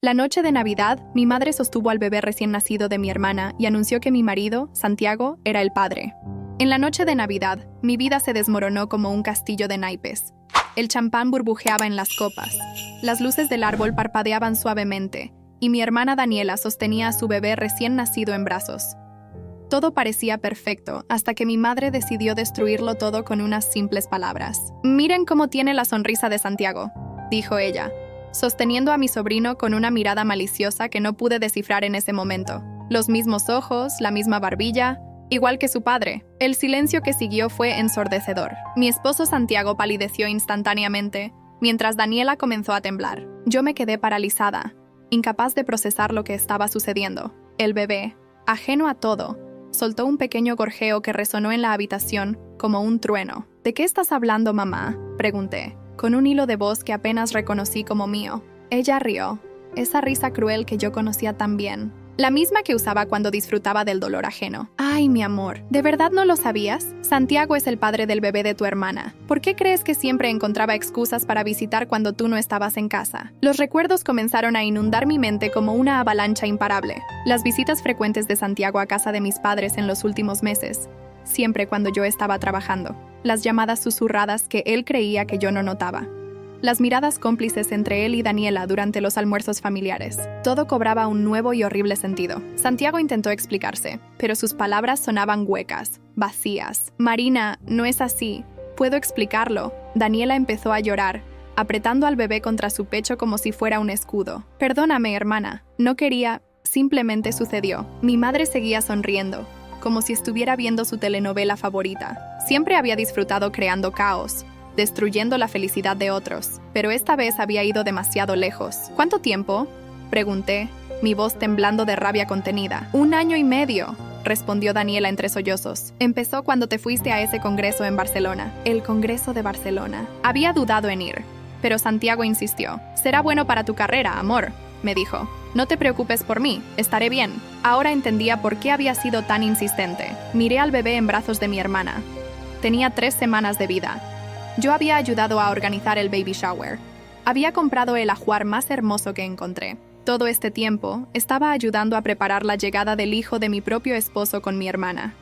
La noche de Navidad, mi madre sostuvo al bebé recién nacido de mi hermana y anunció que mi marido, Santiago, era el padre. En la noche de Navidad, mi vida se desmoronó como un castillo de naipes. El champán burbujeaba en las copas, las luces del árbol parpadeaban suavemente, y mi hermana Daniela sostenía a su bebé recién nacido en brazos. Todo parecía perfecto, hasta que mi madre decidió destruirlo todo con unas simples palabras. «Miren cómo tiene la sonrisa de Santiago», dijo ella, sosteniendo a mi sobrino con una mirada maliciosa que no pude descifrar en ese momento. Los mismos ojos, la misma barbilla, igual que su padre. El silencio que siguió fue ensordecedor. Mi esposo Santiago palideció instantáneamente, mientras Daniela comenzó a temblar. Yo me quedé paralizada, incapaz de procesar lo que estaba sucediendo. El bebé, ajeno a todo, soltó un pequeño gorjeo que resonó en la habitación como un trueno. «¿De qué estás hablando, mamá?», pregunté, con un hilo de voz que apenas reconocí como mío. Ella rió, esa risa cruel que yo conocía tan bien, la misma que usaba cuando disfrutaba del dolor ajeno. «Ay, mi amor, ¿de verdad no lo sabías? Santiago es el padre del bebé de tu hermana. ¿Por qué crees que siempre encontraba excusas para visitar cuando tú no estabas en casa?» Los recuerdos comenzaron a inundar mi mente como una avalancha imparable. Las visitas frecuentes de Santiago a casa de mis padres en los últimos meses, siempre cuando yo estaba trabajando. Las llamadas susurradas que él creía que yo no notaba. Las miradas cómplices entre él y Daniela durante los almuerzos familiares. Todo cobraba un nuevo y horrible sentido. Santiago intentó explicarse, pero sus palabras sonaban huecas, vacías. «Marina, no es así. Puedo explicarlo». Daniela empezó a llorar, apretando al bebé contra su pecho como si fuera un escudo. «Perdóname, hermana. No quería. Simplemente sucedió». Mi madre seguía sonriendo, como si estuviera viendo su telenovela favorita. Siempre había disfrutado creando caos, destruyendo la felicidad de otros, pero esta vez había ido demasiado lejos. «¿Cuánto tiempo?», pregunté, mi voz temblando de rabia contenida. «1 año y medio», respondió Daniela entre sollozos. «Empezó cuando te fuiste a ese congreso en Barcelona». El Congreso de Barcelona. Había dudado en ir, pero Santiago insistió. «Será bueno para tu carrera, amor», me dijo. «No te preocupes por mí, estaré bien». Ahora entendía por qué había sido tan insistente. Miré al bebé en brazos de mi hermana. Tenía 3 semanas de vida. Yo había ayudado a organizar el baby shower. Había comprado el ajuar más hermoso que encontré. Todo este tiempo, estaba ayudando a preparar la llegada del hijo de mi propio esposo con mi hermana.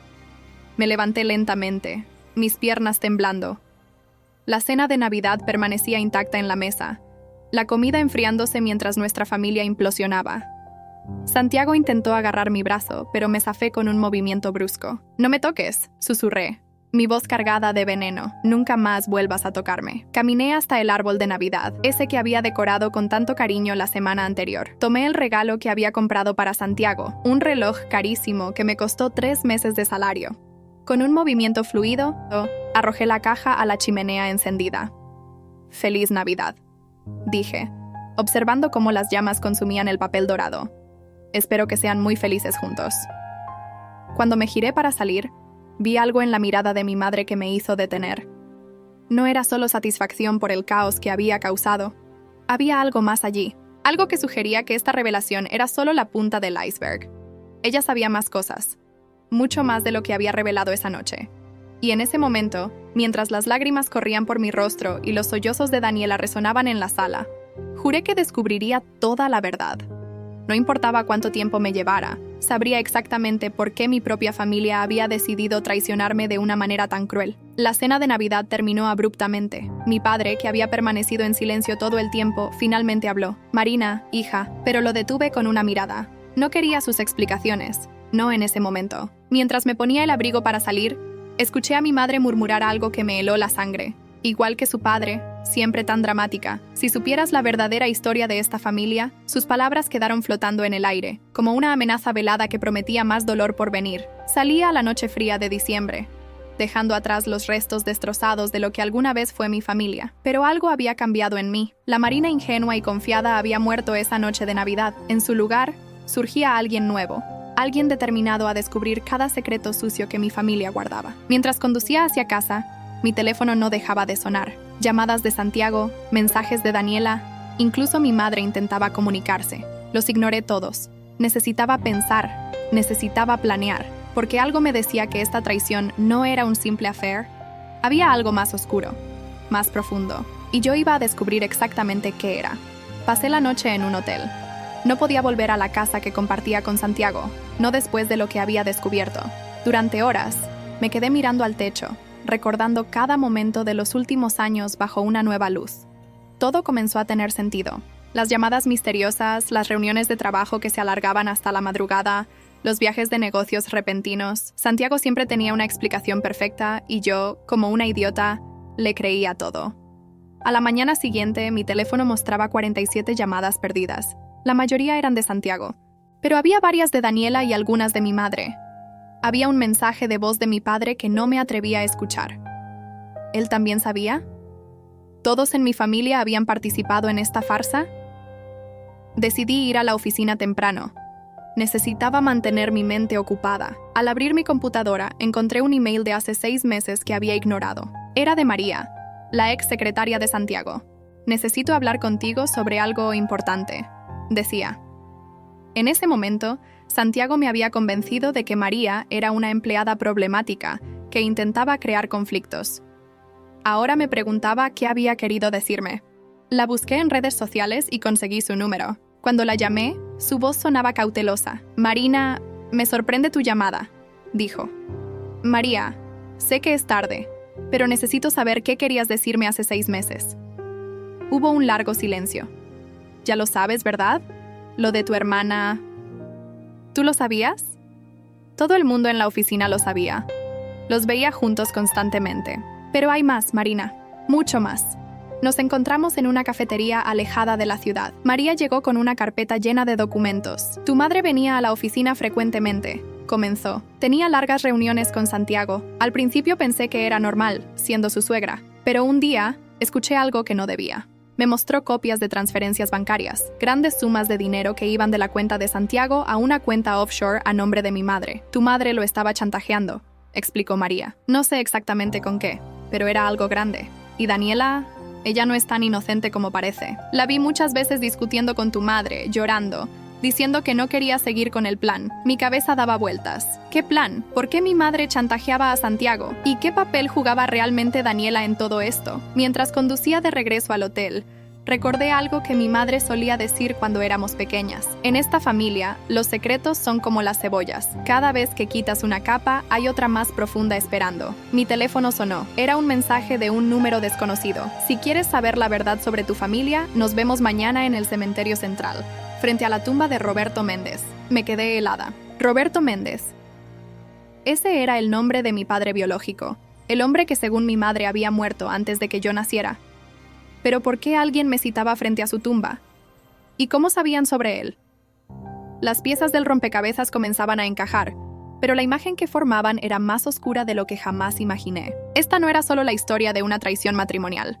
Me levanté lentamente, mis piernas temblando. La cena de Navidad permanecía intacta en la mesa, la comida enfriándose mientras nuestra familia implosionaba. Santiago intentó agarrar mi brazo, pero me zafé con un movimiento brusco. «No me toques», susurré, mi voz cargada de veneno. «Nunca más vuelvas a tocarme». Caminé hasta el árbol de Navidad, ese que había decorado con tanto cariño la semana anterior. Tomé el regalo que había comprado para Santiago, un reloj carísimo que me costó 3 meses de salario. Con un movimiento fluido, arrojé la caja a la chimenea encendida. «Feliz Navidad», dije, observando cómo las llamas consumían el papel dorado. «Espero que sean muy felices juntos». Cuando me giré para salir, vi algo en la mirada de mi madre que me hizo detener. No era solo satisfacción por el caos que había causado. Había algo más allí, algo que sugería que esta revelación era solo la punta del iceberg. Ella sabía más cosas, mucho más de lo que había revelado esa noche. Y en ese momento, mientras las lágrimas corrían por mi rostro y los sollozos de Daniela resonaban en la sala, juré que descubriría toda la verdad. No importaba cuánto tiempo me llevara, sabría exactamente por qué mi propia familia había decidido traicionarme de una manera tan cruel. La cena de Navidad terminó abruptamente. Mi padre, que había permanecido en silencio todo el tiempo, finalmente habló. «Marina, hija», pero lo detuve con una mirada. No quería sus explicaciones, no en ese momento. Mientras me ponía el abrigo para salir, escuché a mi madre murmurar algo que me heló la sangre. Igual que su padre, siempre tan dramática. Si supieras la verdadera historia de esta familia, sus palabras quedaron flotando en el aire, como una amenaza velada que prometía más dolor por venir. Salía a la noche fría de diciembre, dejando atrás los restos destrozados de lo que alguna vez fue mi familia. Pero algo había cambiado en mí. La Marina ingenua y confiada había muerto esa noche de Navidad. En su lugar, surgía alguien nuevo. Alguien determinado a descubrir cada secreto sucio que mi familia guardaba. Mientras conducía hacia casa, mi teléfono no dejaba de sonar. Llamadas de Santiago, mensajes de Daniela, incluso mi madre intentaba comunicarse. Los ignoré todos. Necesitaba pensar, necesitaba planear, porque algo me decía que esta traición no era un simple affair. Había algo más oscuro, más profundo, y yo iba a descubrir exactamente qué era. Pasé la noche en un hotel. No podía volver a la casa que compartía con Santiago, no después de lo que había descubierto. Durante horas, me quedé mirando al techo, recordando cada momento de los últimos años bajo una nueva luz. Todo comenzó a tener sentido. Las llamadas misteriosas, las reuniones de trabajo que se alargaban hasta la madrugada, los viajes de negocios repentinos. Santiago siempre tenía una explicación perfecta y yo, como una idiota, le creía todo. A la mañana siguiente, mi teléfono mostraba 47 llamadas perdidas. La mayoría eran de Santiago, pero había varias de Daniela y algunas de mi madre. Había un mensaje de voz de mi padre que no me atrevía a escuchar. ¿Él también sabía? ¿Todos en mi familia habían participado en esta farsa? Decidí ir a la oficina temprano. Necesitaba mantener mi mente ocupada. Al abrir mi computadora, encontré un email de hace 6 meses que había ignorado. Era de María, la ex secretaria de Santiago. Necesito hablar contigo sobre algo importante, decía. En ese momento, Santiago me había convencido de que María era una empleada problemática que intentaba crear conflictos. Ahora me preguntaba qué había querido decirme. La busqué en redes sociales y conseguí su número. Cuando la llamé, su voz sonaba cautelosa. «Marina, me sorprende tu llamada», dijo. «María, sé que es tarde, pero necesito saber qué querías decirme hace 6 meses». Hubo un largo silencio. «Ya lo sabes, ¿verdad? Lo de tu hermana». ¿Tú lo sabías? Todo el mundo en la oficina lo sabía. Los veía juntos constantemente. Pero hay más, Marina. Mucho más. Nos encontramos en una cafetería alejada de la ciudad. María llegó con una carpeta llena de documentos. Tu madre venía a la oficina frecuentemente, comenzó. Tenía largas reuniones con Santiago. Al principio pensé que era normal, siendo su suegra. Pero un día, escuché algo que no debía. Me mostró copias de transferencias bancarias, grandes sumas de dinero que iban de la cuenta de Santiago a una cuenta offshore a nombre de mi madre. Tu madre lo estaba chantajeando, explicó María. No sé exactamente con qué, pero era algo grande. ¿Y Daniela? Ella no es tan inocente como parece. La vi muchas veces discutiendo con tu madre, llorando, diciendo que no quería seguir con el plan. Mi cabeza daba vueltas. ¿Qué plan? ¿Por qué mi madre chantajeaba a Santiago? ¿Y qué papel jugaba realmente Daniela en todo esto? Mientras conducía de regreso al hotel, recordé algo que mi madre solía decir cuando éramos pequeñas. En esta familia, los secretos son como las cebollas. Cada vez que quitas una capa, hay otra más profunda esperando. Mi teléfono sonó. Era un mensaje de un número desconocido. Si quieres saber la verdad sobre tu familia, nos vemos mañana en el cementerio central, frente a la tumba de Roberto Méndez. Me quedé helada. Roberto Méndez. Ese era el nombre de mi padre biológico, el hombre que según mi madre había muerto antes de que yo naciera. Pero ¿por qué alguien me citaba frente a su tumba? ¿Y cómo sabían sobre él? Las piezas del rompecabezas comenzaban a encajar, pero la imagen que formaban era más oscura de lo que jamás imaginé. Esta no era solo la historia de una traición matrimonial.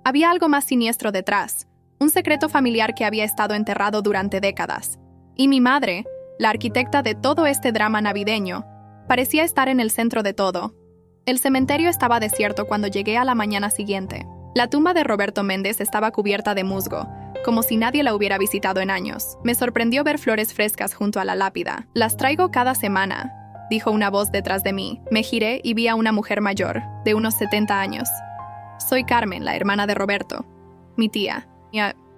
Había algo más siniestro detrás, un secreto familiar que había estado enterrado durante décadas. Y mi madre, la arquitecta de todo este drama navideño, parecía estar en el centro de todo. El cementerio estaba desierto cuando llegué a la mañana siguiente. La tumba de Roberto Méndez estaba cubierta de musgo, como si nadie la hubiera visitado en años. Me sorprendió ver flores frescas junto a la lápida. «Las traigo cada semana», dijo una voz detrás de mí. Me giré y vi a una mujer mayor, de unos 70 años. «Soy Carmen, la hermana de Roberto, mi tía».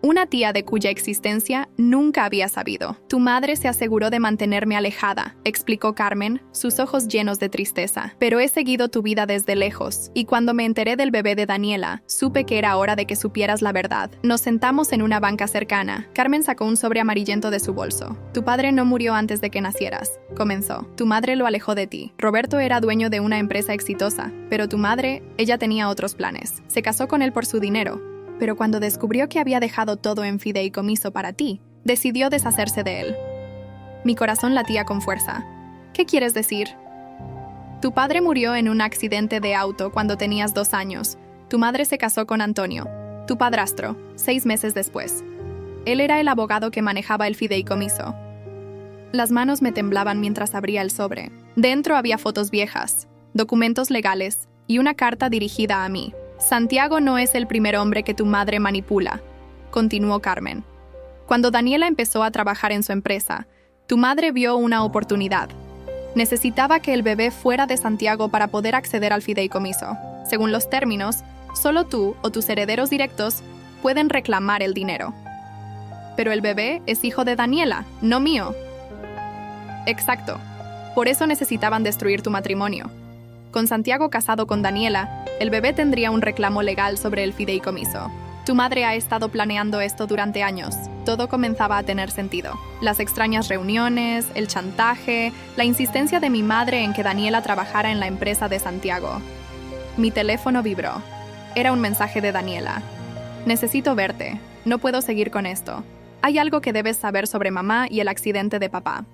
Una tía de cuya existencia nunca había sabido. «Tu madre se aseguró de mantenerme alejada», explicó Carmen, sus ojos llenos de tristeza. «Pero he seguido tu vida desde lejos, y cuando me enteré del bebé de Daniela, supe que era hora de que supieras la verdad». Nos sentamos en una banca cercana. Carmen sacó un sobre amarillento de su bolso. «Tu padre no murió antes de que nacieras», comenzó. «Tu madre lo alejó de ti. Roberto era dueño de una empresa exitosa, pero tu madre, ella tenía otros planes. Se casó con él por su dinero. Pero cuando descubrió que había dejado todo en fideicomiso para ti, decidió deshacerse de él». Mi corazón latía con fuerza. «¿Qué quieres decir?» «Tu padre murió en un accidente de auto cuando tenías 2 años. Tu madre se casó con Antonio, tu padrastro, 6 meses después. Él era el abogado que manejaba el fideicomiso». Las manos me temblaban mientras abría el sobre. Dentro había fotos viejas, documentos legales y una carta dirigida a mí. «Santiago no es el primer hombre que tu madre manipula», continuó Carmen. «Cuando Daniela empezó a trabajar en su empresa, tu madre vio una oportunidad. Necesitaba que el bebé fuera de Santiago para poder acceder al fideicomiso. Según los términos, solo tú o tus herederos directos pueden reclamar el dinero. Pero el bebé es hijo de Daniela, no mío. Exacto. Por eso necesitaban destruir tu matrimonio. Con Santiago casado con Daniela, el bebé tendría un reclamo legal sobre el fideicomiso. Tu madre ha estado planeando esto durante años. Todo comenzaba a tener sentido. Las extrañas reuniones, el chantaje, la insistencia de mi madre en que Daniela trabajara en la empresa de Santiago. Mi teléfono vibró. Era un mensaje de Daniela. Necesito verte. No puedo seguir con esto. Hay algo que debes saber sobre mamá y el accidente de papá.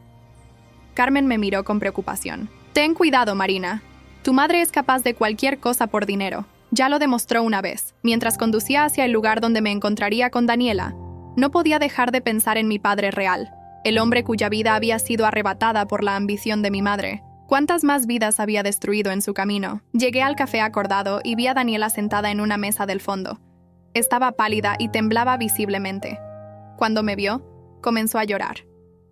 Carmen me miró con preocupación. Ten cuidado, Marina. Tu madre es capaz de cualquier cosa por dinero. Ya lo demostró una vez. Mientras conducía hacia el lugar donde me encontraría con Daniela, no podía dejar de pensar en mi padre real, el hombre cuya vida había sido arrebatada por la ambición de mi madre. ¿Cuántas más vidas había destruido en su camino? Llegué al café acordado y vi a Daniela sentada en una mesa del fondo. Estaba pálida y temblaba visiblemente. Cuando me vio, comenzó a llorar.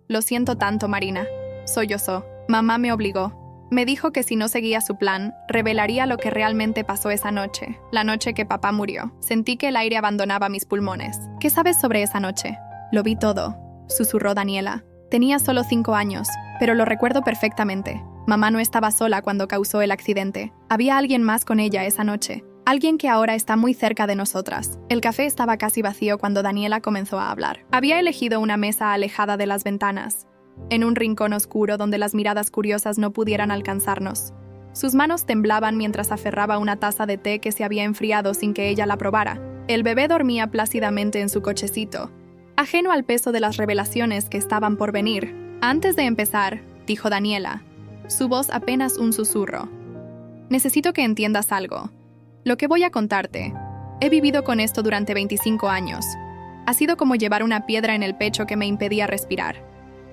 Lo siento tanto, Marina. Sollozó. Mamá me obligó. Me dijo que si no seguía su plan, revelaría lo que realmente pasó esa noche, la noche que papá murió. Sentí que el aire abandonaba mis pulmones. ¿Qué sabes sobre esa noche? Lo vi todo, susurró Daniela. Tenía solo 5 años, pero lo recuerdo perfectamente. Mamá no estaba sola cuando causó el accidente. Había alguien más con ella esa noche. Alguien que ahora está muy cerca de nosotras. El café estaba casi vacío cuando Daniela comenzó a hablar. Había elegido una mesa alejada de las ventanas, en un rincón oscuro donde las miradas curiosas no pudieran alcanzarnos. Sus manos temblaban mientras aferraba una taza de té que se había enfriado sin que ella la probara. El bebé dormía plácidamente en su cochecito, ajeno al peso de las revelaciones que estaban por venir. Antes de empezar, dijo Daniela, su voz apenas un susurro. Necesito que entiendas algo. Lo que voy a contarte. He vivido con esto durante 25 años. Ha sido como llevar una piedra en el pecho que me impedía respirar.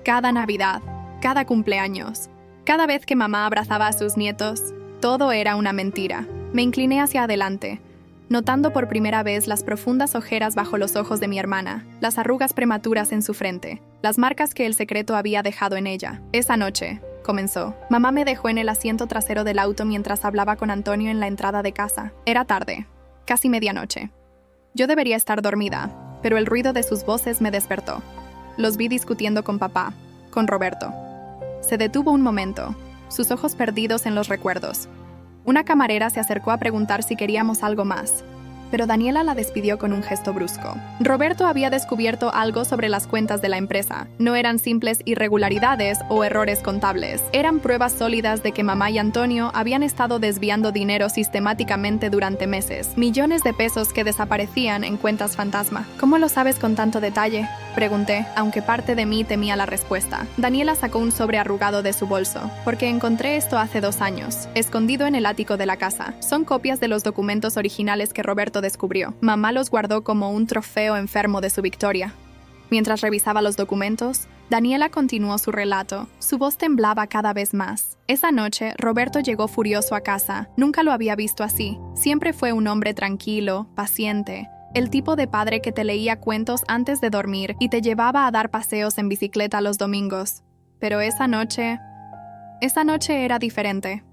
Cada Navidad, cada cumpleaños, cada vez que mamá abrazaba a sus nietos, todo era una mentira. Me incliné hacia adelante, notando por primera vez las profundas ojeras bajo los ojos de mi hermana, las arrugas prematuras en su frente, las marcas que el secreto había dejado en ella. Esa noche, comenzó, mamá me dejó en el asiento trasero del auto mientras hablaba con Antonio en la entrada de casa. Era tarde, casi medianoche. Yo debería estar dormida, pero el ruido de sus voces me despertó. Los vi discutiendo con papá, con Roberto. Se detuvo un momento, sus ojos perdidos en los recuerdos. Una camarera se acercó a preguntar si queríamos algo más, pero Daniela la despidió con un gesto brusco. Roberto había descubierto algo sobre las cuentas de la empresa. No eran simples irregularidades o errores contables. Eran pruebas sólidas de que mamá y Antonio habían estado desviando dinero sistemáticamente durante meses. Millones de pesos que desaparecían en cuentas fantasma. ¿Cómo lo sabes con tanto detalle?, pregunté, aunque parte de mí temía la respuesta. Daniela sacó un sobre arrugado de su bolso, porque encontré esto hace 2 años, escondido en el ático de la casa. Son copias de los documentos originales que Roberto descubrió. Mamá los guardó como un trofeo enfermo de su victoria. Mientras revisaba los documentos, Daniela continuó su relato. Su voz temblaba cada vez más. Esa noche, Roberto llegó furioso a casa. Nunca lo había visto así. Siempre fue un hombre tranquilo, paciente. El tipo de padre que te leía cuentos antes de dormir y te llevaba a dar paseos en bicicleta los domingos. Pero esa noche era diferente.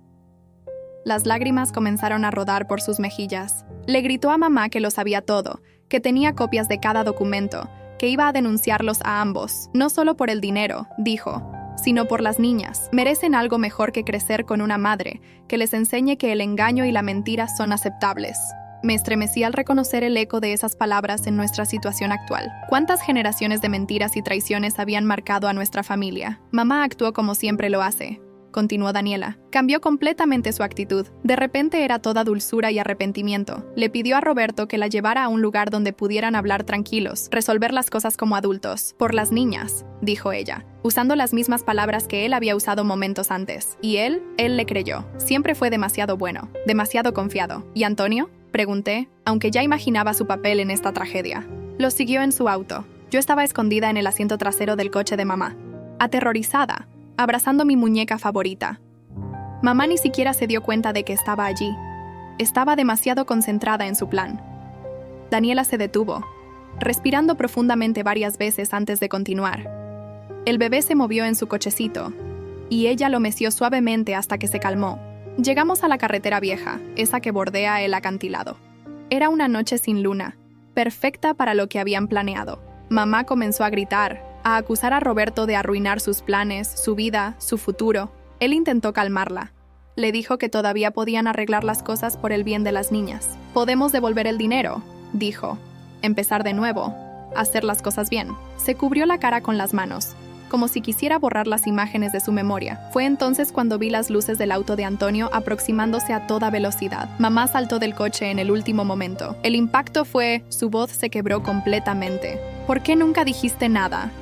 Las lágrimas comenzaron a rodar por sus mejillas. Le gritó a mamá que lo sabía todo, que tenía copias de cada documento, que iba a denunciarlos a ambos, no solo por el dinero, dijo, sino por las niñas. Merecen algo mejor que crecer con una madre que les enseñe que el engaño y la mentira son aceptables. Me estremecí al reconocer el eco de esas palabras en nuestra situación actual. ¿Cuántas generaciones de mentiras y traiciones habían marcado a nuestra familia? Mamá actuó como siempre lo hace, continuó Daniela. Cambió completamente su actitud. De repente era toda dulzura y arrepentimiento. Le pidió a Roberto que la llevara a un lugar donde pudieran hablar tranquilos, resolver las cosas como adultos. Por las niñas, dijo ella, usando las mismas palabras que él había usado momentos antes. Y él le creyó. Siempre fue demasiado bueno, demasiado confiado. ¿Y Antonio?, pregunté, aunque ya imaginaba su papel en esta tragedia. Lo siguió en su auto. Yo estaba escondida en el asiento trasero del coche de mamá, aterrorizada, abrazando mi muñeca favorita. Mamá ni siquiera se dio cuenta de que estaba allí. Estaba demasiado concentrada en su plan. Daniela se detuvo, respirando profundamente varias veces antes de continuar. El bebé se movió en su cochecito, y ella lo meció suavemente hasta que se calmó. Llegamos a la carretera vieja, esa que bordea el acantilado. Era una noche sin luna, perfecta para lo que habían planeado. Mamá comenzó a gritar, a acusar a Roberto de arruinar sus planes, su vida, su futuro. Él intentó calmarla. Le dijo que todavía podían arreglar las cosas por el bien de las niñas. «Podemos devolver el dinero», dijo. «Empezar de nuevo. Hacer las cosas bien». Se cubrió la cara con las manos, como si quisiera borrar las imágenes de su memoria. Fue entonces cuando vi las luces del auto de Antonio aproximándose a toda velocidad. Mamá saltó del coche en el último momento. El impacto fue... Su voz se quebró completamente. «¿Por qué nunca dijiste nada?»,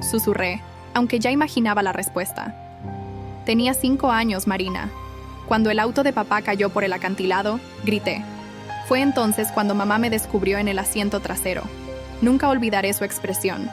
susurré, aunque ya imaginaba la respuesta. Tenía 5 años, Marina. Cuando el auto de papá cayó por el acantilado, grité. Fue entonces cuando mamá me descubrió en el asiento trasero. Nunca olvidaré su expresión.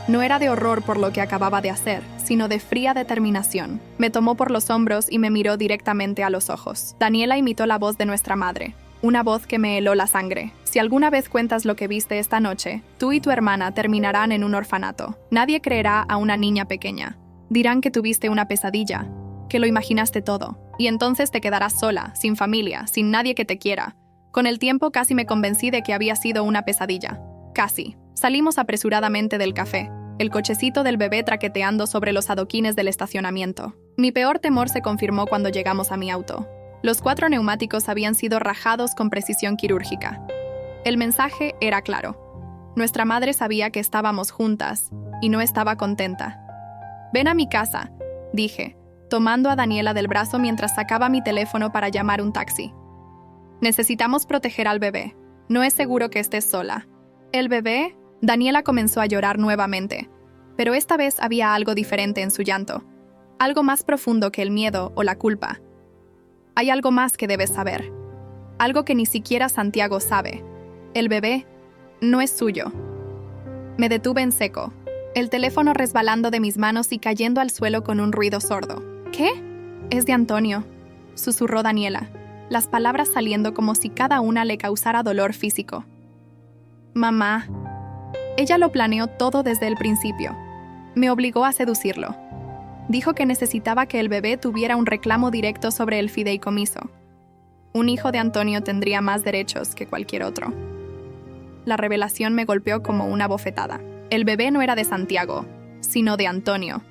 No era de horror por lo que acababa de hacer, sino de fría determinación. Me tomó por los hombros y me miró directamente a los ojos. Daniela imitó la voz de nuestra madre, una voz que me heló la sangre. «Si alguna vez cuentas lo que viste esta noche, tú y tu hermana terminarán en un orfanato. Nadie creerá a una niña pequeña. Dirán que tuviste una pesadilla, que lo imaginaste todo, y entonces te quedarás sola, sin familia, sin nadie que te quiera». Con el tiempo casi me convencí de que había sido una pesadilla. Casi. Salimos apresuradamente del café, el cochecito del bebé traqueteando sobre los adoquines del estacionamiento. Mi peor temor se confirmó cuando llegamos a mi auto. Los 4 neumáticos habían sido rajados con precisión quirúrgica. El mensaje era claro. Nuestra madre sabía que estábamos juntas, y no estaba contenta. «Ven a mi casa», dije, tomando a Daniela del brazo mientras sacaba mi teléfono para llamar un taxi. «Necesitamos proteger al bebé. No es seguro que estés sola». «¿El bebé?» Daniela comenzó a llorar nuevamente, pero esta vez había algo diferente en su llanto, algo más profundo que el miedo o la culpa. «Hay algo más que debes saber, algo que ni siquiera Santiago sabe. El bebé no es suyo». Me detuve en seco, el teléfono resbalando de mis manos y cayendo al suelo con un ruido sordo. «¿Qué?» «Es de Antonio», susurró Daniela, las palabras saliendo como si cada una le causara dolor físico. «Mamá». Ella lo planeó todo desde el principio. Me obligó a seducirlo. Dijo que necesitaba que el bebé tuviera un reclamo directo sobre el fideicomiso. Un hijo de Antonio tendría más derechos que cualquier otro. La revelación me golpeó como una bofetada. El bebé no era de Santiago, sino de Antonio,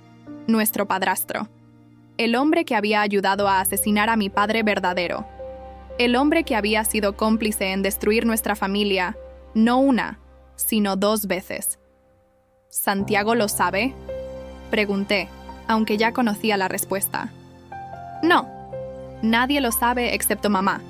nuestro padrastro. El hombre que había ayudado a asesinar a mi padre verdadero. El hombre que había sido cómplice en destruir nuestra familia, no una, sino 2 veces. ¿Santiago lo sabe?, pregunté, aunque ya conocía la respuesta. No, nadie lo sabe excepto mamá,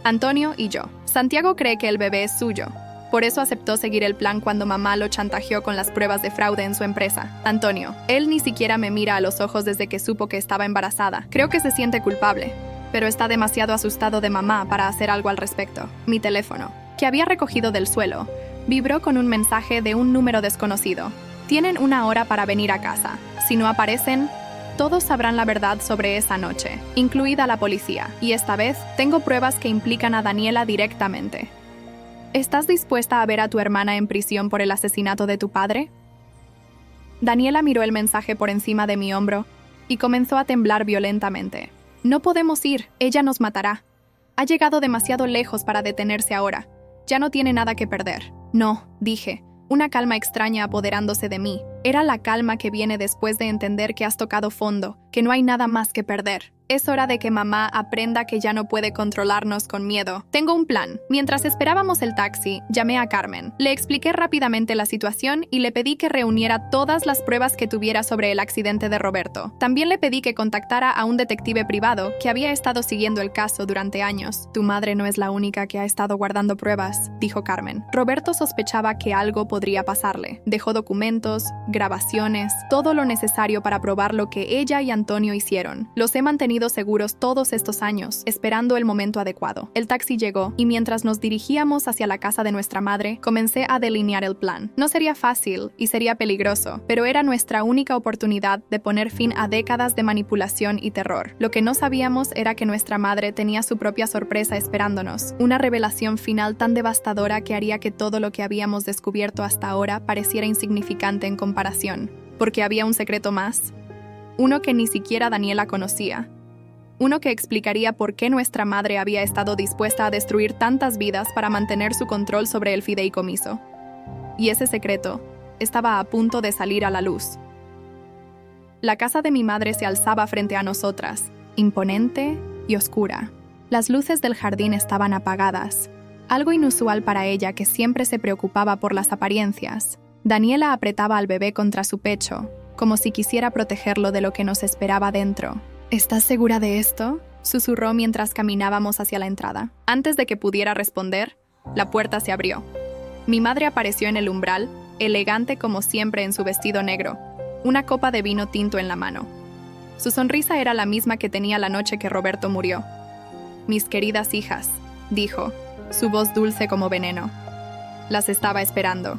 Antonio y yo. Santiago cree que el bebé es suyo. Por eso aceptó seguir el plan cuando mamá lo chantajeó con las pruebas de fraude en su empresa. Antonio, él ni siquiera me mira a los ojos desde que supo que estaba embarazada. Creo que se siente culpable, pero está demasiado asustado de mamá para hacer algo al respecto. Mi teléfono, que había recogido del suelo, vibró con un mensaje de un número desconocido. «Tienen 1 hora para venir a casa. Si no aparecen, todos sabrán la verdad sobre esa noche, incluida la policía. Y esta vez tengo pruebas que implican a Daniela directamente. ¿Estás dispuesta a ver a tu hermana en prisión por el asesinato de tu padre?» Daniela miró el mensaje por encima de mi hombro y comenzó a temblar violentamente. «No podemos ir, ella nos matará. Ha llegado demasiado lejos para detenerse ahora. Ya no tiene nada que perder». «No», dije, una calma extraña apoderándose de mí. Era la calma que viene después de entender que has tocado fondo, que no hay nada más que perder. Es hora de que mamá aprenda que ya no puede controlarnos con miedo. Tengo un plan. Mientras esperábamos el taxi, llamé a Carmen. Le expliqué rápidamente la situación y le pedí que reuniera todas las pruebas que tuviera sobre el accidente de Roberto. También le pedí que contactara a un detective privado que había estado siguiendo el caso durante años. «Tu madre no es la única que ha estado guardando pruebas», dijo Carmen. «Roberto sospechaba que algo podría pasarle. Dejó documentos, grabaciones, todo lo necesario para probar lo que ella y Antonio hicieron. Los he mantenido seguros todos estos años, esperando el momento adecuado». El taxi llegó, y mientras nos dirigíamos hacia la casa de nuestra madre, comencé a delinear el plan. No sería fácil y sería peligroso, pero era nuestra única oportunidad de poner fin a décadas de manipulación y terror. Lo que no sabíamos era que nuestra madre tenía su propia sorpresa esperándonos, una revelación final tan devastadora que haría que todo lo que habíamos descubierto hasta ahora pareciera insignificante en comparación, porque había un secreto más, uno que ni siquiera Daniela conocía. Uno que explicaría por qué nuestra madre había estado dispuesta a destruir tantas vidas para mantener su control sobre el fideicomiso. Y ese secreto estaba a punto de salir a la luz. La casa de mi madre se alzaba frente a nosotras, imponente y oscura. Las luces del jardín estaban apagadas, algo inusual para ella que siempre se preocupaba por las apariencias. Daniela apretaba al bebé contra su pecho, como si quisiera protegerlo de lo que nos esperaba dentro. ¿Estás segura de esto?, susurró mientras caminábamos hacia la entrada. Antes de que pudiera responder, la puerta se abrió. Mi madre apareció en el umbral, elegante como siempre en su vestido negro, una copa de vino tinto en la mano. Su sonrisa era la misma que tenía la noche que Roberto murió. «Mis queridas hijas», dijo, su voz dulce como veneno. Las estaba esperando.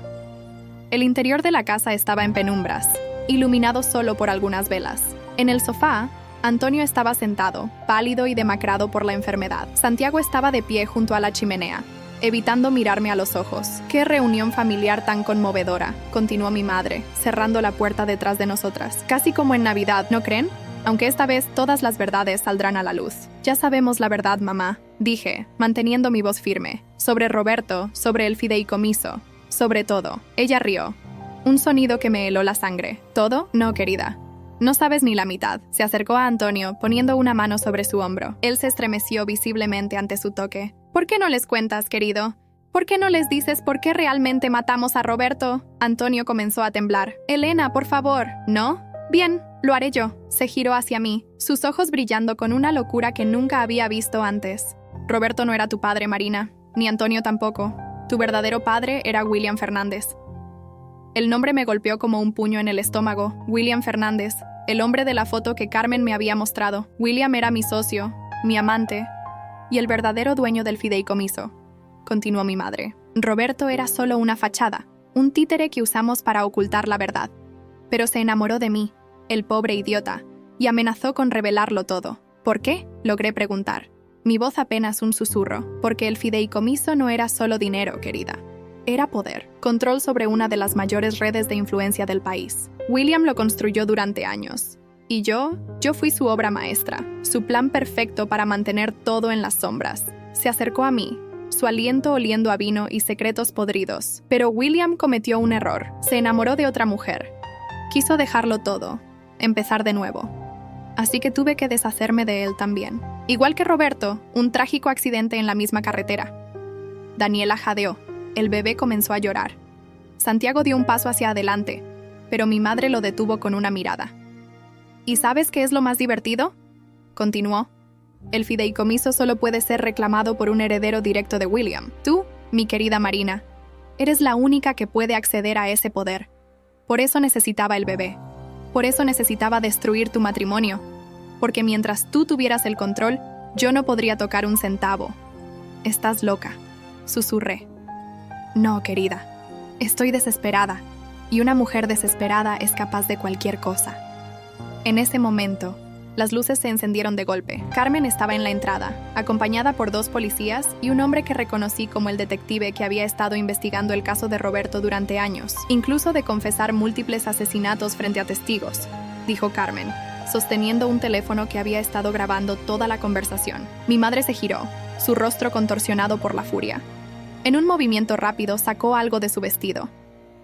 El interior de la casa estaba en penumbras, iluminado solo por algunas velas. En el sofá, Antonio estaba sentado, pálido y demacrado por la enfermedad. Santiago estaba de pie junto a la chimenea, evitando mirarme a los ojos. «Qué reunión familiar tan conmovedora», continuó mi madre, cerrando la puerta detrás de nosotras. «Casi como en Navidad, ¿no creen? Aunque esta vez todas las verdades saldrán a la luz». «Ya sabemos la verdad, mamá», dije, manteniendo mi voz firme. «Sobre Roberto, sobre el fideicomiso, sobre todo». Ella rió. Un sonido que me heló la sangre. «¿Todo? No, querida. No sabes ni la mitad». Se acercó a Antonio, poniendo una mano sobre su hombro. Él se estremeció visiblemente ante su toque. «¿Por qué no les cuentas, querido? ¿Por qué no les dices por qué realmente matamos a Roberto?» Antonio comenzó a temblar. «Elena, por favor». «¿No? Bien, lo haré yo». Se giró hacia mí, sus ojos brillando con una locura que nunca había visto antes. «Roberto no era tu padre, Marina, ni Antonio tampoco. Tu verdadero padre era William Fernández». El nombre me golpeó como un puño en el estómago. William Fernández, el hombre de la foto que Carmen me había mostrado. William era mi socio, mi amante y el verdadero dueño del fideicomiso, continuó mi madre. Roberto era solo una fachada, un títere que usamos para ocultar la verdad. Pero se enamoró de mí, el pobre idiota, y amenazó con revelarlo todo. ¿Por qué?, logré preguntar. Mi voz apenas un susurro, porque el fideicomiso no era solo dinero, querida. Era poder, control sobre una de las mayores redes de influencia del país. William lo construyó durante años. Y yo fui su obra maestra, su plan perfecto para mantener todo en las sombras. Se acercó a mí, su aliento oliendo a vino y secretos podridos. Pero William cometió un error. Se enamoró de otra mujer. Quiso dejarlo todo, empezar de nuevo. Así que tuve que deshacerme de él también. Igual que Roberto, un trágico accidente en la misma carretera. Daniela jadeó. El bebé comenzó a llorar. Santiago dio un paso hacia adelante, pero mi madre lo detuvo con una mirada. ¿Y sabes qué es lo más divertido?, continuó. El fideicomiso solo puede ser reclamado por un heredero directo de William. Tú, mi querida Marina, eres la única que puede acceder a ese poder. Por eso necesitaba el bebé. Por eso necesitaba destruir tu matrimonio. Porque mientras tú tuvieras el control, yo no podría tocar un centavo. Estás loca, susurré. No, querida. Estoy desesperada. Y una mujer desesperada es capaz de cualquier cosa. En ese momento, las luces se encendieron de golpe. Carmen estaba en la entrada, acompañada por 2 policías y un hombre que reconocí como el detective que había estado investigando el caso de Roberto durante años, incluso de confesar múltiples asesinatos frente a testigos, dijo Carmen, sosteniendo un teléfono que había estado grabando toda la conversación. Mi madre se giró, su rostro contorsionado por la furia. En un movimiento rápido sacó algo de su vestido.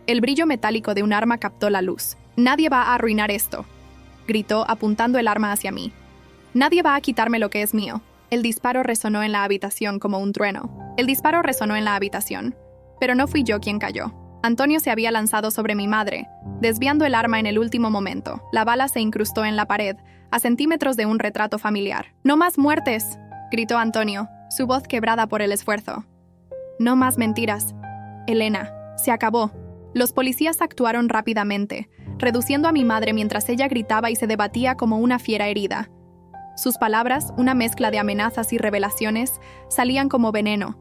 El brillo metálico de un arma captó la luz. «Nadie va a arruinar esto», gritó apuntando el arma hacia mí. «Nadie va a quitarme lo que es mío». El disparo resonó en la habitación como un trueno. El disparo resonó en la habitación, pero no fui yo quien cayó. Antonio se había lanzado sobre mi madre, desviando el arma en el último momento. La bala se incrustó en la pared, a centímetros de un retrato familiar. «¡No más muertes!», gritó Antonio, su voz quebrada por el esfuerzo. «No más mentiras. Elena, se acabó». Los policías actuaron rápidamente, reduciendo a mi madre mientras ella gritaba y se debatía como una fiera herida. Sus palabras, una mezcla de amenazas y revelaciones, salían como veneno.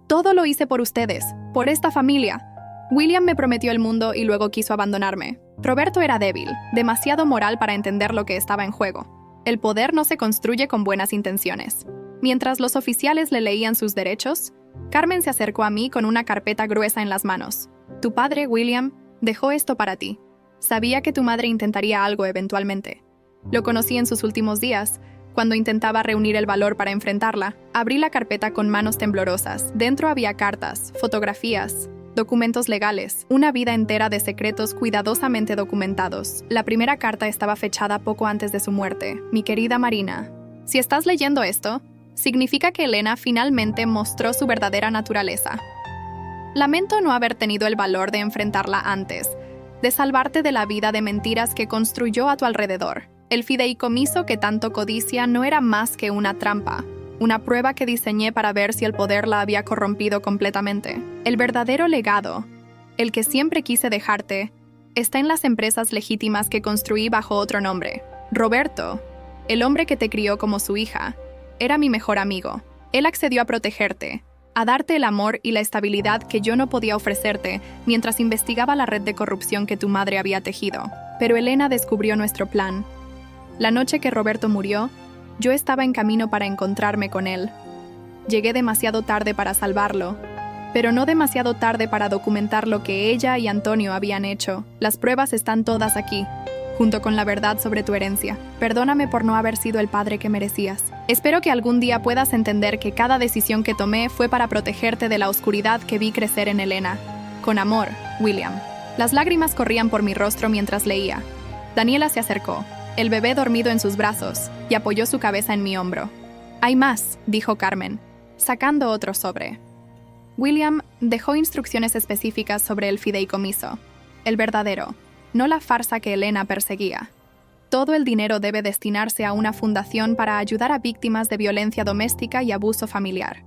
«Todo lo hice por ustedes, por esta familia. William me prometió el mundo y luego quiso abandonarme. Roberto era débil, demasiado moral para entender lo que estaba en juego. El poder no se construye con buenas intenciones». Mientras los oficiales le leían sus derechos, Carmen se acercó a mí con una carpeta gruesa en las manos. «Tu padre, William, dejó esto para ti. Sabía que tu madre intentaría algo eventualmente. Lo conocí en sus últimos días, cuando intentaba reunir el valor para enfrentarla. Abrí la carpeta con manos temblorosas. Dentro había cartas, fotografías, documentos legales, una vida entera de secretos cuidadosamente documentados. La primera carta estaba fechada poco antes de su muerte. Mi querida Marina, si estás leyendo esto, significa que Elena finalmente mostró su verdadera naturaleza. Lamento no haber tenido el valor de enfrentarla antes, de salvarte de la vida de mentiras que construyó a tu alrededor. El fideicomiso que tanto codicia no era más que una trampa, una prueba que diseñé para ver si el poder la había corrompido completamente. El verdadero legado, el que siempre quise dejarte, está en las empresas legítimas que construí bajo otro nombre. Roberto, el hombre que te crió como su hija, era mi mejor amigo. Él accedió a protegerte, a darte el amor y la estabilidad que yo no podía ofrecerte mientras investigaba la red de corrupción que tu madre había tejido. Pero Elena descubrió nuestro plan. La noche que Roberto murió, yo estaba en camino para encontrarme con él. Llegué demasiado tarde para salvarlo, pero no demasiado tarde para documentar lo que ella y Antonio habían hecho. Las pruebas están todas aquí, junto con la verdad sobre tu herencia. Perdóname por no haber sido el padre que merecías. Espero que algún día puedas entender que cada decisión que tomé fue para protegerte de la oscuridad que vi crecer en Elena. Con amor, William. Las lágrimas corrían por mi rostro mientras leía. Daniela se acercó, el bebé dormido en sus brazos, y apoyó su cabeza en mi hombro. «Hay más», dijo Carmen, sacando otro sobre. William dejó instrucciones específicas sobre el fideicomiso, el verdadero, no la farsa que Elena perseguía. Todo el dinero debe destinarse a una fundación para ayudar a víctimas de violencia doméstica y abuso familiar.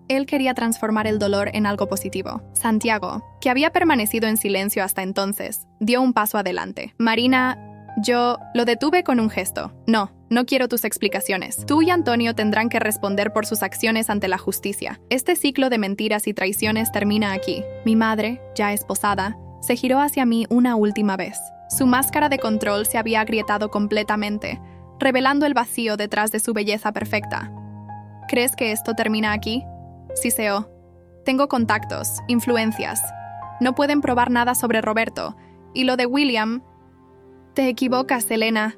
Él quería transformar el dolor en algo positivo. Santiago, que había permanecido en silencio hasta entonces, dio un paso adelante. «Marina, yo lo detuve con un gesto. No quiero tus explicaciones. Tú y Antonio tendrán que responder por sus acciones ante la justicia. Este ciclo de mentiras y traiciones termina aquí». Mi madre, ya esposada, se giró hacia mí una última vez. Su máscara de control se había agrietado completamente, revelando el vacío detrás de su belleza perfecta. «¿Crees que esto termina aquí?», siseó. «Tengo contactos, influencias. No pueden probar nada sobre Roberto. Y lo de William...» «Te equivocas, Elena»,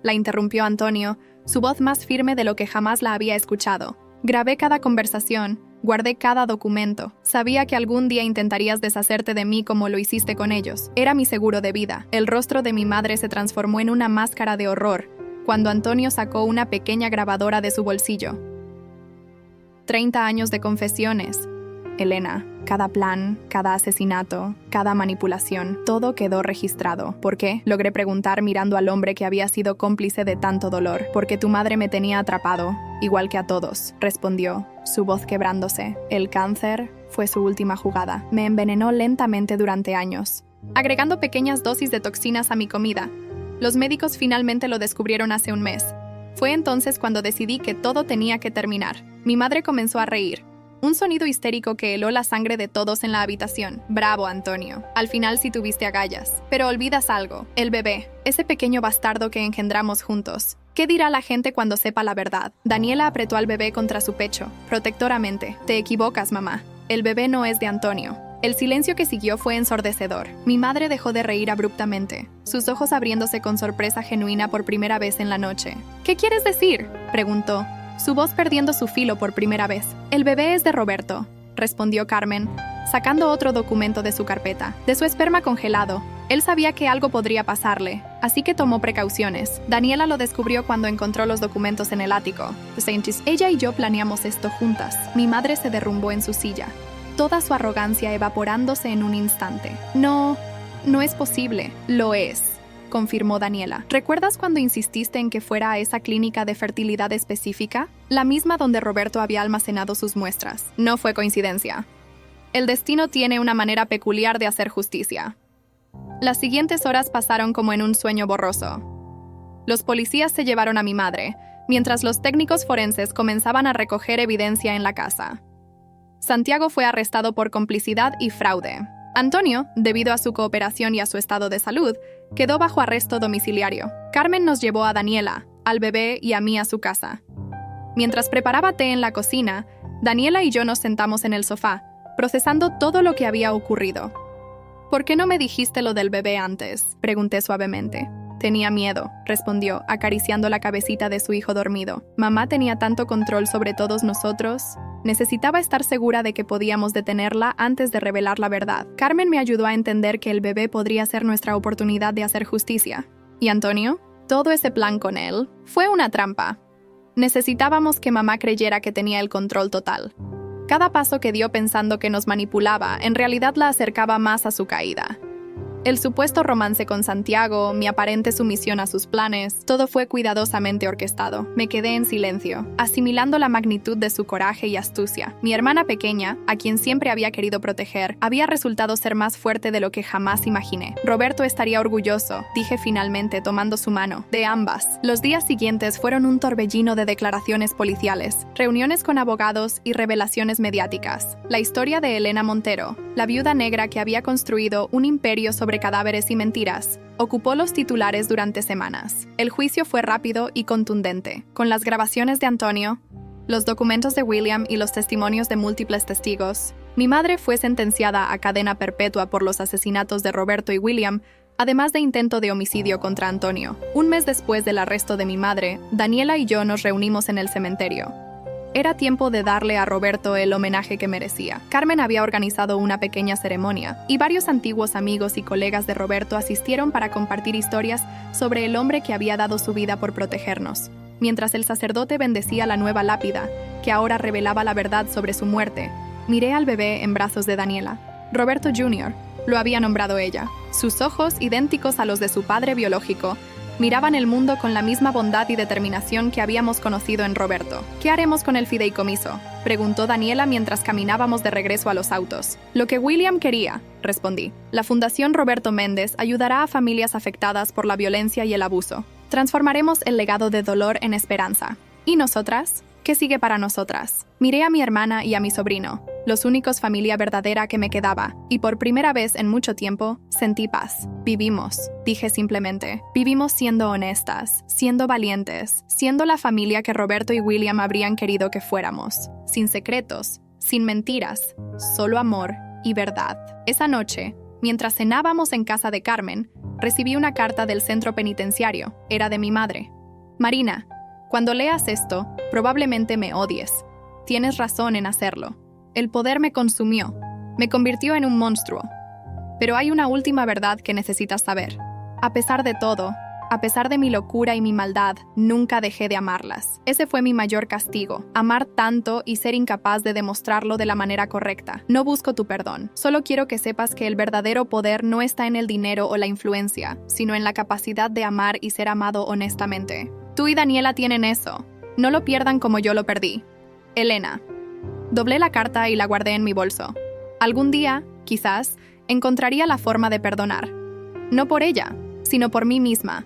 la interrumpió Antonio, su voz más firme de lo que jamás la había escuchado. «Grabé cada conversación, guardé cada documento. Sabía que algún día intentarías deshacerte de mí como lo hiciste con ellos. Era mi seguro de vida». El rostro de mi madre se transformó en una máscara de horror cuando Antonio sacó una pequeña grabadora de su bolsillo. 30 años de confesiones. Elena, cada plan, cada asesinato, cada manipulación, todo quedó registrado. ¿Por qué?, logré preguntar mirando al hombre que había sido cómplice de tanto dolor. «Porque tu madre me tenía atrapado, igual que a todos», respondió, su voz quebrándose. «El cáncer fue su última jugada. Me envenenó lentamente durante años, agregando pequeñas dosis de toxinas a mi comida. Los médicos finalmente lo descubrieron hace un mes. Fue entonces cuando decidí que todo tenía que terminar». Mi madre comenzó a reír. Un sonido histérico que heló la sangre de todos en la habitación. «Bravo, Antonio. Al final sí tuviste agallas. Pero olvidas algo. El bebé. Ese pequeño bastardo que engendramos juntos. ¿Qué dirá la gente cuando sepa la verdad?». Daniela apretó al bebé contra su pecho, protectoramente. «Te equivocas, mamá. El bebé no es de Antonio». El silencio que siguió fue ensordecedor. Mi madre dejó de reír abruptamente, sus ojos abriéndose con sorpresa genuina por primera vez en la noche. «¿Qué quieres decir?», preguntó, su voz perdiendo su filo por primera vez. «El bebé es de Roberto», respondió Carmen, sacando otro documento de su carpeta. «De su esperma congelado. Él sabía que algo podría pasarle, así que tomó precauciones. Daniela lo descubrió cuando encontró los documentos en el ático. Ella y yo planeamos esto juntas». Mi madre se derrumbó en su silla, toda su arrogancia evaporándose en un instante. No es posible». «Lo es», confirmó Daniela. «¿Recuerdas cuando insististe en que fuera a esa clínica de fertilidad específica? La misma donde Roberto había almacenado sus muestras. No fue coincidencia. El destino tiene una manera peculiar de hacer justicia». Las siguientes horas pasaron como en un sueño borroso. Los policías se llevaron a mi madre, mientras los técnicos forenses comenzaban a recoger evidencia en la casa. Santiago fue arrestado por complicidad y fraude. Antonio, debido a su cooperación y a su estado de salud, quedó bajo arresto domiciliario. Carmen nos llevó a Daniela, al bebé y a mí a su casa. Mientras preparaba té en la cocina, Daniela y yo nos sentamos en el sofá, procesando todo lo que había ocurrido. «¿Por qué no me dijiste lo del bebé antes?», pregunté suavemente. «Tenía miedo», respondió, acariciando la cabecita de su hijo dormido. «Mamá tenía tanto control sobre todos nosotros. Necesitaba estar segura de que podíamos detenerla antes de revelar la verdad. Carmen me ayudó a entender que el bebé podría ser nuestra oportunidad de hacer justicia. ¿Y Antonio? Todo ese plan con él fue una trampa. Necesitábamos que mamá creyera que tenía el control total. Cada paso que dio pensando que nos manipulaba, en realidad la acercaba más a su caída. El supuesto romance con Santiago, mi aparente sumisión a sus planes, todo fue cuidadosamente orquestado. Me quedé en silencio, asimilando la magnitud de su coraje y astucia. Mi hermana pequeña, a quien siempre había querido proteger, había resultado ser más fuerte de lo que jamás imaginé. Roberto estaría orgulloso, dije finalmente tomando su mano, de ambas. Los días siguientes fueron un torbellino de declaraciones policiales, reuniones con abogados y revelaciones mediáticas. La historia de Elena Montero, la viuda negra que había construido un imperio sobre cadáveres y mentiras, ocupó los titulares durante semanas. El juicio fue rápido y contundente, con las grabaciones de Antonio, los documentos de William y los testimonios de múltiples testigos. Mi madre fue sentenciada a cadena perpetua por los asesinatos de Roberto y William, además de intento de homicidio contra Antonio. Un mes después del arresto de mi madre, Daniela y yo nos reunimos en el cementerio. Era tiempo de darle a Roberto el homenaje que merecía. Carmen había organizado una pequeña ceremonia, y varios antiguos amigos y colegas de Roberto asistieron para compartir historias sobre el hombre que había dado su vida por protegernos. Mientras el sacerdote bendecía la nueva lápida, que ahora revelaba la verdad sobre su muerte, miré al bebé en brazos de Daniela. Roberto Jr., lo había nombrado ella. Sus ojos, idénticos a los de su padre biológico, miraban el mundo con la misma bondad y determinación que habíamos conocido en Roberto. ¿Qué haremos con el fideicomiso?, preguntó Daniela mientras caminábamos de regreso a los autos. Lo que William quería, respondí. La Fundación Roberto Méndez ayudará a familias afectadas por la violencia y el abuso. Transformaremos el legado de dolor en esperanza. ¿Y nosotras? ¿Qué sigue para nosotras? Miré a mi hermana y a mi sobrino, los únicos familia verdadera que me quedaba, y por primera vez en mucho tiempo sentí paz. Vivimos, dije simplemente. Vivimos siendo honestas, siendo valientes, siendo la familia que Roberto y William habrían querido que fuéramos. Sin secretos, sin mentiras, solo amor y verdad. Esa noche, mientras cenábamos en casa de Carmen, recibí una carta del centro penitenciario. Era de mi madre. Marina, cuando leas esto, probablemente me odies. Tienes razón en hacerlo. El poder me consumió. Me convirtió en un monstruo. Pero hay una última verdad que necesitas saber. A pesar de todo, a pesar de mi locura y mi maldad, nunca dejé de amarlas. Ese fue mi mayor castigo, amar tanto y ser incapaz de demostrarlo de la manera correcta. No busco tu perdón. Solo quiero que sepas que el verdadero poder no está en el dinero o la influencia, sino en la capacidad de amar y ser amado honestamente. Tú y Daniela tienen eso. No lo pierdan como yo lo perdí. Elena. Doblé la carta y la guardé en mi bolso. Algún día, quizás, encontraría la forma de perdonar. No por ella, sino por mí misma.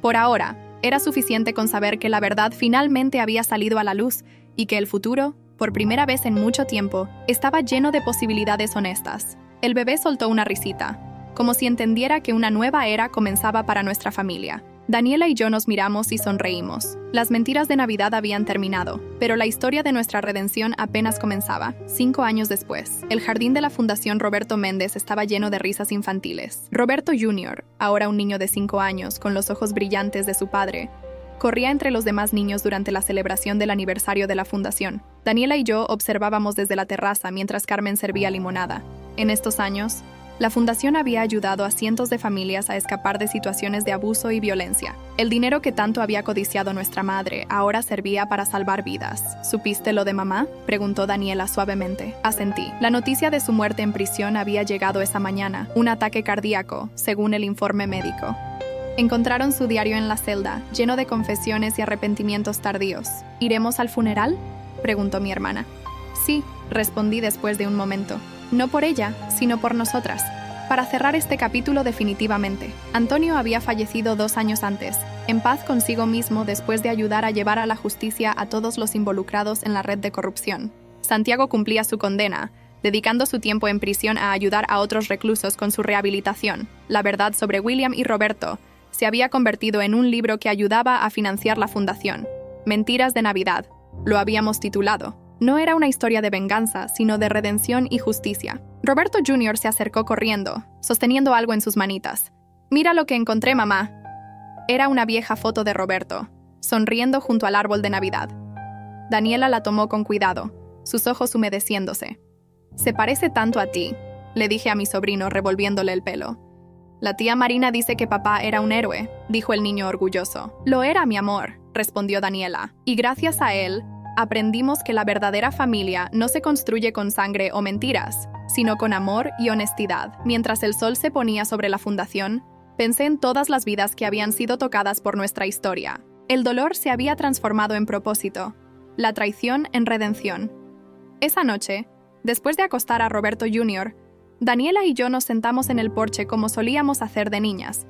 Por ahora, era suficiente con saber que la verdad finalmente había salido a la luz y que el futuro, por primera vez en mucho tiempo, estaba lleno de posibilidades honestas. El bebé soltó una risita, como si entendiera que una nueva era comenzaba para nuestra familia. Daniela y yo nos miramos y sonreímos. Las mentiras de Navidad habían terminado, pero la historia de nuestra redención apenas comenzaba. 5 años después, el jardín de la Fundación Roberto Méndez estaba lleno de risas infantiles. Roberto Jr., ahora un niño de 5 años, con los ojos brillantes de su padre, corría entre los demás niños durante la celebración del aniversario de la fundación. Daniela y yo observábamos desde la terraza mientras Carmen servía limonada. En estos años, la fundación había ayudado a cientos de familias a escapar de situaciones de abuso y violencia. El dinero que tanto había codiciado nuestra madre ahora servía para salvar vidas. ¿Supiste lo de mamá?, preguntó Daniela suavemente. Asentí. La noticia de su muerte en prisión había llegado esa mañana, un ataque cardíaco, según el informe médico. Encontraron su diario en la celda, lleno de confesiones y arrepentimientos tardíos. ¿Iremos al funeral?, preguntó mi hermana. Sí, respondí después de un momento. No por ella, sino por nosotras. Para cerrar este capítulo definitivamente, Antonio había fallecido 2 años antes, en paz consigo mismo después de ayudar a llevar a la justicia a todos los involucrados en la red de corrupción. Santiago cumplía su condena, dedicando su tiempo en prisión a ayudar a otros reclusos con su rehabilitación. La verdad sobre William y Roberto se había convertido en un libro que ayudaba a financiar la fundación. Mentiras de Navidad, lo habíamos titulado. No era una historia de venganza, sino de redención y justicia. Roberto Jr. se acercó corriendo, sosteniendo algo en sus manitas. «Mira lo que encontré, mamá». Era una vieja foto de Roberto, sonriendo junto al árbol de Navidad. Daniela la tomó con cuidado, sus ojos humedeciéndose. «Se parece tanto a ti», le dije a mi sobrino revolviéndole el pelo. «La tía Marina dice que papá era un héroe», dijo el niño orgulloso. «Lo era, mi amor», respondió Daniela. «Y gracias a él, aprendimos que la verdadera familia no se construye con sangre o mentiras, sino con amor y honestidad». Mientras el sol se ponía sobre la fundación, pensé en todas las vidas que habían sido tocadas por nuestra historia. El dolor se había transformado en propósito, la traición en redención. Esa noche, después de acostar a Roberto Jr., Daniela y yo nos sentamos en el porche como solíamos hacer de niñas.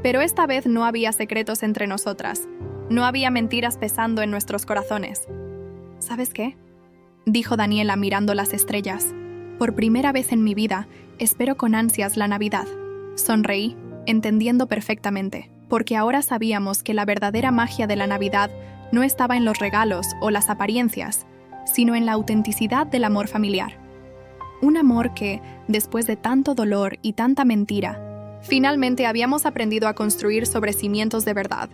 Pero esta vez no había secretos entre nosotras. No había mentiras pesando en nuestros corazones. «¿Sabes qué?», dijo Daniela mirando las estrellas. «Por primera vez en mi vida, espero con ansias la Navidad». Sonreí, entendiendo perfectamente, porque ahora sabíamos que la verdadera magia de la Navidad no estaba en los regalos o las apariencias, sino en la autenticidad del amor familiar. Un amor que, después de tanto dolor y tanta mentira, finalmente habíamos aprendido a construir sobre cimientos de verdad.